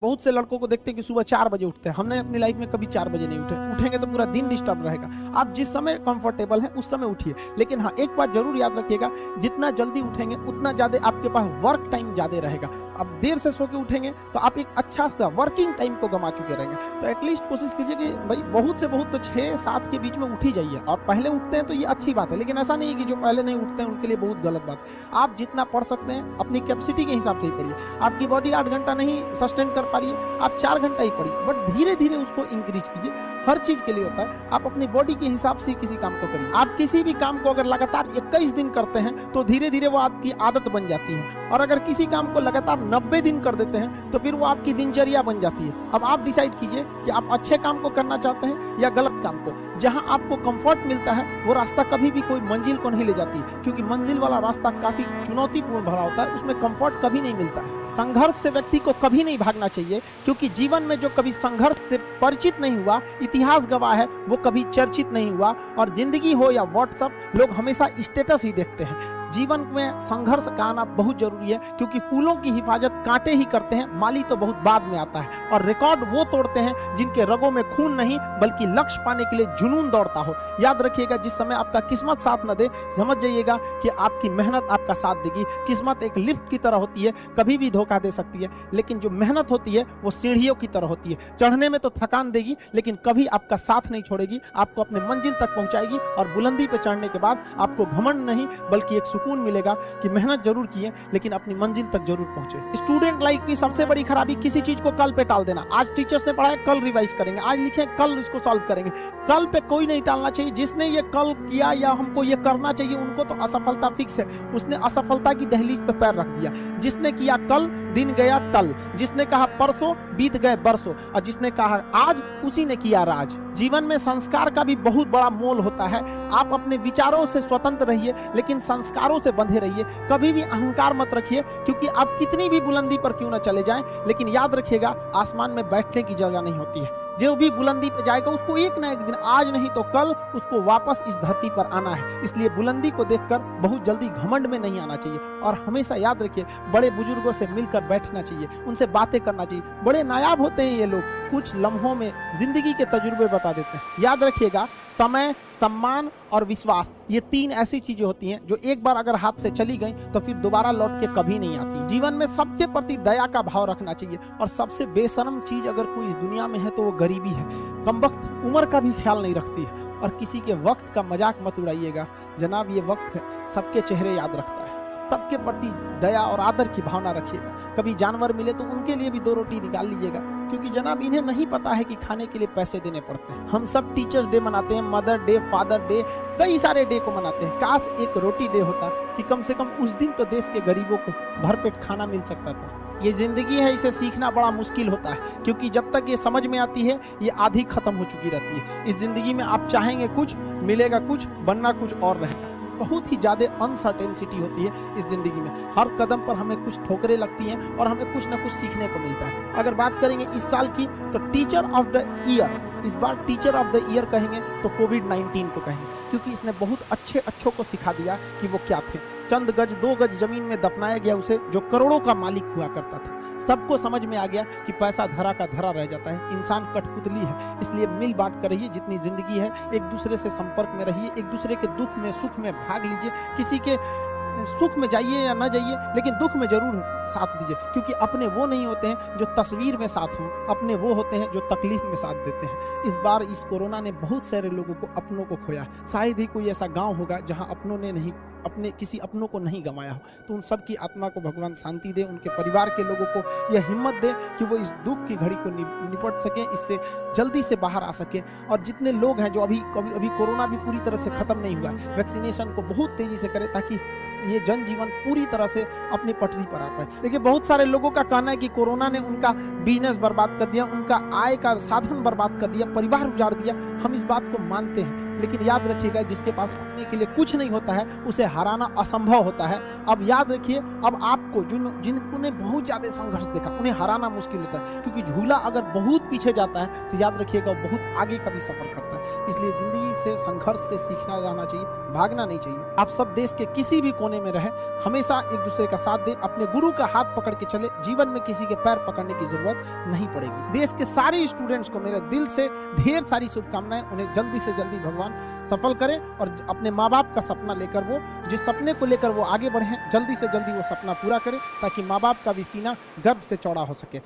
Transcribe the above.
बहुत से लड़कों को देखते हैं कि सुबह 4 बजे उठते हैं। हमने अपनी लाइफ में कभी 4 बजे नहीं उठे, उठेंगे तो पूरा दिन डिस्टर्ब रहेगा। आप जिस समय कंफर्टेबल हैं उस समय उठिए, लेकिन हाँ एक बात जरूर याद रखिएगा, जितना जल्दी उठेंगे उतना ज्यादा आपके पास वर्क टाइम ज्यादा रहेगा। अब देर से सो के उठेंगे तो आप एक अच्छा सा वर्किंग टाइम को गंवा चुके रहेंगे। तो एटलीस्ट कोशिश कीजिए कि भाई बहुत से बहुत तो 6-7 के बीच में उठ ही जाइए। और पहले उठते हैं तो ये अच्छी बात है, लेकिन ऐसा नहीं है कि जो पहले नहीं उठते हैं उनके लिए बहुत गलत बात। आप जितना पढ़ सकते हैं अपनी कैपेसिटी के हिसाब से ही पढ़िए। आपकी बॉडी 8 घंटा नहीं सस्टेन कर पा रही है, आप 4 घंटा ही पढ़िए, बट धीरे धीरे उसको इंक्रीज कीजिए। हर चीज के लिए होता है, आप अपनी बॉडी के हिसाब से किसी काम को करिए। आप किसी भी काम को अगर लगातार 21 दिन करते हैं तो धीरे धीरे वो आपकी आदत बन जाती है, और अगर किसी काम को लगातार 90 दिन कर देते हैं तो फिर वो आपकी दिनचर्या बन जाती है। अब आप डिसाइड कीजिए कि आप अच्छे काम को करना चाहते हैं या गलत काम को। जहां आपको कंफर्ट मिलता है वो रास्ता कभी भी कोई मंजिल को नहीं ले जाती, क्योंकि मंजिल वाला रास्ता काफी चुनौतीपूर्ण भरा होता है, उसमें कंफर्ट कभी नहीं मिलता है। संघर्ष से व्यक्ति को कभी नहीं भागना चाहिए, क्योंकि जीवन में जो कभी संघर्ष से परिचित नहीं हुआ, इतिहास गवाह है, वो कभी चर्चित नहीं हुआ। और जिंदगी हो या व्हाट्सएप, लोग हमेशा स्टेटस ही देखते हैं। जीवन में संघर्ष का आना बहुत जरूरी है, क्योंकि फूलों की हिफाजत कांटे ही करते हैं, माली तो बहुत बाद में आता है। और रिकॉर्ड वो तोड़ते हैं जिनके रगों में खून नहीं बल्कि लक्ष्य पाने के लिए जुनून दौड़ता हो। याद रखिएगा, जिस समय आपका किस्मत साथ न दे, समझ जाइएगा कि आपकी मेहनत आपका साथ देगी। किस्मत एक लिफ्ट की तरह होती है, कभी भी धोखा दे सकती है, लेकिन जो मेहनत होती है वो सीढ़ियों की तरह होती है। चढ़ने में तो थकान देगी, लेकिन कभी आपका साथ नहीं छोड़ेगी, आपको अपने मंजिल तक पहुंचाएगी। और बुलंदी पे चढ़ने के बाद आपको घमंड नहीं बल्कि एक सुकून मिलेगा कि मेहनत जरूर किए, लेकिन अपनी मंजिल तक जरूर पहुंचे। स्टूडेंट लाइफ की सबसे बड़ी खराबी किसी चीज को कल पे टाल देना। आज टीचर्स ने पढ़ाया, कल रिवाइज करेंगे, आज लिखे, कल इसको सॉल्व करेंगे। कल पे कोई नहीं टालना चाहिए। जिसने ये कल किया या हमको ये करना चाहिए, उनको तो असफलता फिक्स है, उसने असफलता की दहलीज पे पैर रख दिया। जिसने किया कल, दिन गया टल। जिसने कहा परसों, बीत गए बरसों। और जिसने कहा आज, उसी ने किया राज। जीवन में संस्कार का भी बहुत बड़ा मोल होता है। आप अपने विचारों से स्वतंत्र रहिए, लेकिन संस्कारों से बंधे रहिए। कभी भी अहंकार मत रखिए, क्योंकि आप कितनी भी बुलंदी पर क्यों ना चले जाएं, लेकिन याद रखिएगा आसमान में बैठने की जगह नहीं होती है। जो भी बुलंदी पे जाएगा उसको एक ना एक दिन, आज नहीं तो कल, उसको वापस इस धरती पर आना है। इसलिए बुलंदी को देखकर बहुत जल्दी घमंड में नहीं आना चाहिए। और हमेशा याद रखिए, बड़े बुजुर्गों से मिलकर बैठना चाहिए, उनसे बातें करना चाहिए। बड़े नायाब होते हैं ये लोग, कुछ लम्हों में जिंदगी के तजुर्बे बता देते हैं। याद रखिएगा, समय, सम्मान और विश्वास, ये 3 ऐसी चीजें होती हैं जो एक बार अगर हाथ से चली गई तो फिर दोबारा लौट के कभी नहीं आती। जीवन में सबके प्रति दया का भाव रखना चाहिए। और सबसे बेशर्म चीज अगर कोई इस दुनिया में है तो वो गरीबी है। कमबख्त उम्र का भी ख्याल नहीं रखती है। और किसी के वक्त का मजाक मत उड़ाइएगा जनाब, ये वक्त है, सबके चेहरे याद रखता है। सबके प्रति दया और आदर की भावना रखिएगा। कभी जानवर मिले तो उनके लिए भी 2 रोटी निकाल लीजिएगा, क्योंकि जनाब इन्हें नहीं पता है कि खाने के लिए पैसे देने पड़ते हैं। हम सब टीचर्स डे मनाते हैं, मदर डे, फादर डे, कई सारे डे को मनाते हैं। काश एक रोटी डे होता कि कम से कम उस दिन तो देश के गरीबों को भरपेट खाना मिल सकता था। ये जिंदगी है, इसे सीखना बड़ा मुश्किल होता है, क्योंकि जब तक ये समझ में आती है ये आधी खत्म हो चुकी रहती है। इस जिंदगी में आप चाहेंगे कुछ, मिलेगा कुछ, बनना कुछ और रहेगा। बहुत ही ज्यादा अनसर्टेनिटी होती है इस जिंदगी में। हर कदम पर हमें कुछ ठोकरें लगती हैं और हमें कुछ ना कुछ सीखने को मिलता है। अगर बात करेंगे इस साल की, तो टीचर ऑफ द ईयर, इस बार टीचर ऑफ द ईयर कहेंगे तो कोविड-19 को कहेंगे, क्योंकि इसने बहुत अच्छों को सिखा दिया कि वो क्या थे। चंद गज 2 गज जमीन में दफनाया गया उसे, जो करोड़ों का मालिक हुआ करता था। सबको समझ में आ गया कि पैसा धरा का धरा रह जाता है, इंसान कठपुतली है। इसलिए मिल बांट कर रहिए, जितनी जिंदगी है एक दूसरे से संपर्क में रहिए, एक दूसरे के दुख में सुख में भाग लीजिए। किसी के सुख में जाइए या ना जाइए, लेकिन दुख में जरूर साथ दीजिए, क्योंकि अपने वो नहीं होते हैं जो तस्वीर में साथ हों, अपने वो होते हैं जो तकलीफ में साथ देते हैं। इस बार इस कोरोना ने बहुत सारे लोगों को, अपनों को खोया। शायद ही कोई ऐसा गांव होगा जहां अपनों ने नहीं, अपने किसी अपनों को नहीं गंवाया हो। तो उन सब की आत्मा को भगवान शांति दे, उनके परिवार के लोगों को यह हिम्मत दे कि वो इस दुख की घड़ी को निपट सकें, इससे जल्दी से बाहर आ सकें। और जितने लोग हैं जो अभी कोरोना भी पूरी तरह से खत्म नहीं हुआ, वैक्सीनेशन को बहुत तेजी से करें, ताकि ये जनजीवन पूरी तरह से अपनी पटरी पर आ पाए। देखिए, बहुत सारे लोगों का कहना है कि कोरोना ने उनका बिजनेस बर्बाद कर दिया, उनका आय का साधन बर्बाद कर दिया, परिवार उजाड़ दिया। हम इस बात को मानते हैं, लेकिन याद रखिएगा जिसके पास पाने के लिए कुछ नहीं होता है उसे हराना असंभव होता है। अब याद रखिए, अब आपको जिन्होंने बहुत ज्यादा संघर्ष देखा उन्हें हराना मुश्किल होता है, क्योंकि झूला अगर बहुत पीछे जाता है तो याद रखिएगा बहुत आगे का भी सफर करता है। इसलिए जिंदगी से संघर्ष से सीखना जाना चाहिए, भागना नहीं चाहिए। आप सब देश के किसी भी कोने में रहें, हमेशा एक दूसरे का साथ दें, अपने गुरु का हाथ पकड़ के चले, जीवन में किसी के पैर पकड़ने की जरूरत नहीं पड़ेगी। देश के सारे स्टूडेंट्स को मेरे दिल से ढेर सारी शुभकामनाएं, उन्हें जल्दी से जल्दी भगवान सफल करें और अपने माँ बाप का सपना लेकर वो जिस सपने को लेकर वो आगे बढ़े, जल्दी से जल्दी वो सपना पूरा करें ताकि माँ बाप का भी सीना गर्व से चौड़ा हो सके।